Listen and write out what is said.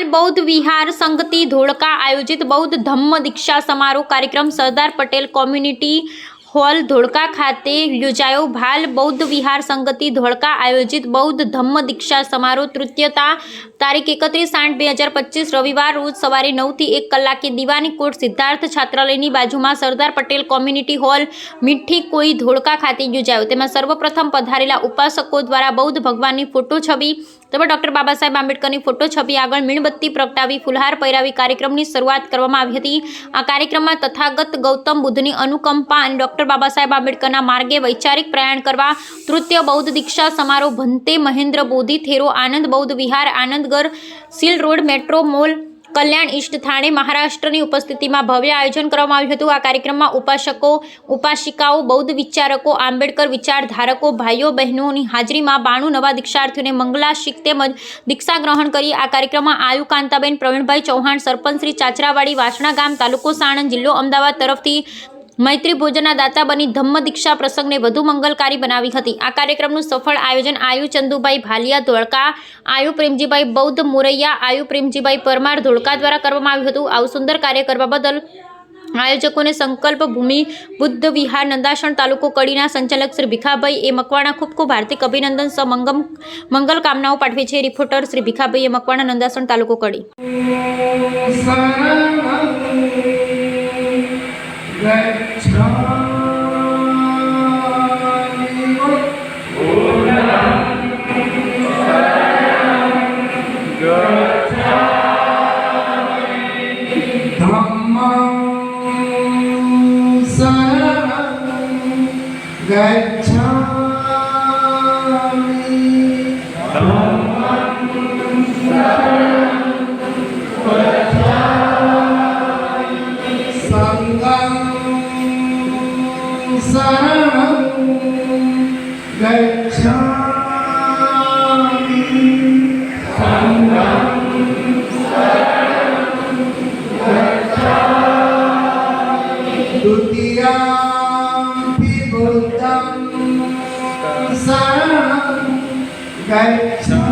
बौद्ध विहार संगति धोळका आयोजित बौद्ध धम्म दीक्षा समारोह कार्यक्रम सरदार पटेल कम्युनिटी हॉल धोळका खाते योजायो। भाल बौद्ध विहार संगति धोळका आयोजित बौद्ध धम्म दीक्षा समारोह तृतीयता तारीख 31/8/2025 रविवार रोज सवारे 9 થી 1 કલાકે દીવાની કોટ સિદ્ધાર્થ છાત્રાલયની બાજુમાં સરદાર પટેલ કોમ્યુનિટી હોલ મીઠી કોઈ ધોળકા ખાતે યોજાયો। તેમાં સર્વપ્રથમ પધારેલા ઉપાસકો દ્વારા બૌદ્ધ ભગવાનની ફોટો છબી તેમજ ડોક્ટર બાબા સાહેબ આંબેડકરની ફોટો છબી આગળ મીણબત્તી પ્રગટાવી ફુલહાર પહેરાવી કાર્યક્રમની શરૂઆત કરવામાં આવી હતી। આ કાર્યક્રમમાં તથાગત ગૌતમ બુદ્ધની અનુકંપા અને ડોક્ટર બાબા સાહેબ આંબેડકરના માર્ગે વૈચારિક પ્રયાણ કરવા તૃતીય બૌદ્ધ દીક્ષા સમારોહ ભંતે મહેન્દ્ર બોધિ થેરો આનંદ બૌદ્ધ વિહાર આનંદગર સીલ રોડ મેટ્રો મોલ કલ્યાણ ઈસ્ટ થાણે મહારાષ્ટ્રની ઉપસ્થિતિમાં ભવ્ય આયોજન કરવામાં આવ્યું હતું। આ કાર્યક્રમમાં ઉપાસકો ઉપાસિકાઓ બૌદ્ધ વિચારકો આંબેડકર વિચારધારકો ભાઈઓ બહેનોની હાજરીમાં 92 નવા દીક્ષાર્થીઓને મંગલાશીખ તેમજ દીક્ષા ગ્રહણ કરી। આ કાર્યક્રમમાં આયુ કાંતાબેન પ્રવીણભાઈ ચૌહાણ સરપંચ શ્રી ચાચરાવાડી વાસણા ગામ તાલુકો સાણંદ જિલ્લો અમદાવાદ તરફથી મૈત્રી ભોજનના દાતા બની ધમ્મ દીક્ષા પ્રસંગને વધુ મંગલકારી બનાવી હતી। આ કાર્યક્રમનું સફળ આયોજન આયુ ચંદુભાઈ ભાલિયા ધોળકા, આયુ પ્રેમજીભાઈ બૌદ્ધ મોરૈયા, આયુ પ્રેમજીભાઈ પરમાર ધોળકા દ્વારા કરવામાં આવ્યું હતું। આવું સુંદર કાર્ય કરવા બદલ આયોજકોને સંકલ્પ ભૂમિ બુદ્ધ વિહાર નંદાસણ તાલુકો કડીના સંચાલક શ્રી ભીખાભાઈ એ મકવાણા ખૂબ ખૂબ હાર્દિક અભિનંદન સહ મંગલ કામનાઓ પાઠવે છે। રિપોર્ટર શ્રી ભીખાભાઈ એ મકવાણા નંદાસણ તાલુકો કડી। Gacchami